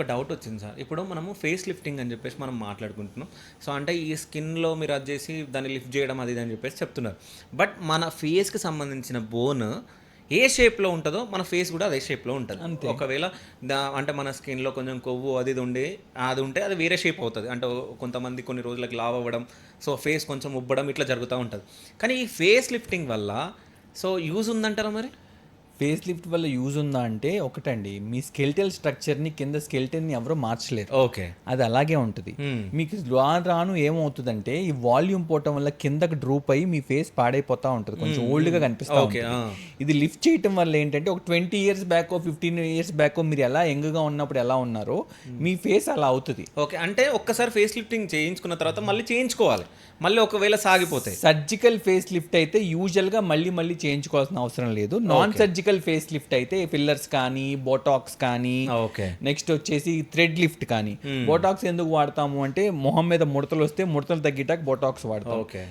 ఒక డౌట్ వచ్చింది సార్. ఇప్పుడు మనము ఫేస్ లిఫ్టింగ్ అని చెప్పేసి మనం మాట్లాడుకుంటున్నాం. సో, అంటే ఈ స్కిన్‌లో మీరు అది చేసి దాన్ని లిఫ్ట్ చేయడం అది ఇది అని చెప్పేసి చెప్తున్నారు. బట్ మన ఫేస్‌కి సంబంధించిన బోన్ ఏ షేప్‌లో ఉంటదో మన ఫేస్ కూడా అదే షేప్‌లో ఉంటది. అంతే. ఒకవేళ అంటే మన స్కిన్‌లో కొంచెం కొవ్వు అది ఇది అది ఉంటే అది వేరే షేప్ అవుతది. అంటే కొంతమంది కొన్ని రోజులకి లావు అవ్వడం, సో ఫేస్ కొంచెం ఉబ్బడం ఇట్లా జరుగుతా ఉంటది. కానీ ఈ ఫేస్ లిఫ్టింగ్ వల్ల సో యూజ్ ఉందంటారా మరి? ఫేస్ లిఫ్ట్ వల్ల యూజ్ ఉందా అంటే ఒకటండి, మీ స్కెల్టల్ స్ట్రక్చర్ని కింద స్కెల్టన్ని ఎవరో మార్చలేరు. ఓకే. అది అలాగే ఉంటుంది. మీకు రాను రాను ఏమవుతుందంటే ఈ వాల్యూమ్ పోవటం వల్ల కిందకి డ్రూప్ అయ్యి మీ ఫేస్ పాడైపోతా ఉంటుంది, కొంచెం ఓల్డ్గా కనిపిస్తూ ఓకే. ఉంటుంది. ఇది లిఫ్ట్ చేయటం వల్ల ఏంటంటే ఒక 20 ఇయర్స్ బ్యాక్ 15 ఇయర్స్ బ్యాక్ మీరు ఎలా యంగ్గా ఉన్నప్పుడు ఎలా ఉన్నారో మీ ఫేస్ అలా అవుతుంది. ఓకే. అంటే ఒక్కసారి ఫేస్ లిఫ్టింగ్ చేయించుకున్న తర్వాత మళ్ళీ చేయించుకోవాలి. మళ్ళీ ఒకవేళ సాగిపోతే. సర్జికల్ ఫేస్ లిఫ్ట్ అయితే యూజువల్గా మళ్ళీ చేయించుకోవాల్సిన అవసరం లేదు. నాన్ సర్జికల్ ఫేస్ లిఫ్ట్ అయితే ఫిల్లర్స్ కానీ, బోటాక్స్ కానీ, ఓకే. నెక్స్ట్ వచ్చేసి థ్రెడ్ లిఫ్ట్ కానీ. బోటాక్స్ ఎందుకు వాడతాము అంటే మొహం మీద ముడతలు వస్తే ముడతలు తగ్గిటానికి బోటాక్స్ వాడతాం. ఓకే.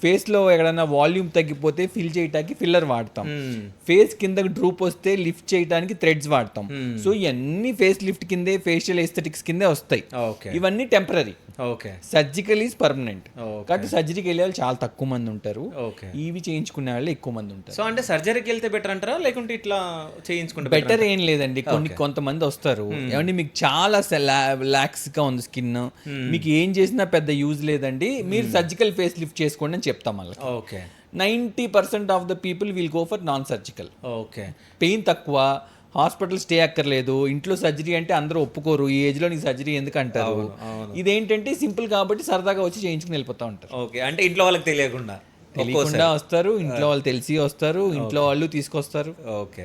ఫేస్లో ఎక్కడైనా వాల్యూమ్ తగ్గిపోతే ఫిల్ చేయడానికి ఫిల్లర్ వాడతాం. ఫేస్ కిందకి డ్రూప్ వస్తే లిఫ్ట్ చేయడానికి థ్రెడ్స్ వాడతాం. సో ఇవన్నీ ఫేస్ లిఫ్ట్ కిందే, ఫేషియల్ ఎస్థెటిక్స్ కిందే వస్తాయి. ఓకే. ఇవన్నీ temporary. Okay. Surgical is permanent. Okay. కాబట్టి సర్జరీకి వెళ్ళే వాళ్ళు చాలా తక్కువ మంది ఉంటారు. ఓకే. ఇవి చేయించుకునే వాళ్ళు ఎక్కువ మంది ఉంటారు. సో అంటే సర్జరీకి వెళ్తే బెటర్ అంటారా లేకుంటే ఇట్లా చేయించుకుంటే బెటర్ ఏం లేదండి. కొంతమంది వస్తారు, ఏమంటే మీకు చాలా లాక్స్ గా ఉంది స్కిన్, మీకు ఏం చేసినా పెద్ద యూజ్ లేదండి, మీరు సర్జికల్ ఫేస్ లిఫ్ట్ చేసుకోండి అని చెప్తాం వాళ్ళకి. Okay. 90% of the people will go for non surgical. Okay. Pain తక్కువ, హాస్పిటల్ స్టే అక్కర్లేదు, ఇంట్లో సర్జరీ అంటే అందరూ ఒప్పుకోరు, ఈ ఏజ్ లో నీకు సర్జరీ ఎందుకు అంటారు. ఇదేంటంటే సింపుల్ కాబట్టి సరదాగా వచ్చి చేయించుకుని వెళ్ళిపోతా ఉంటారు. ఓకే. అంటే ఇంట్లో వాళ్ళకి తెలియకుండా వస్తారు, ఇంట్లో వాళ్ళు తెలిసి వస్తారు, ఇంట్లో వాళ్ళు తీసుకొస్తారు. ఓకే.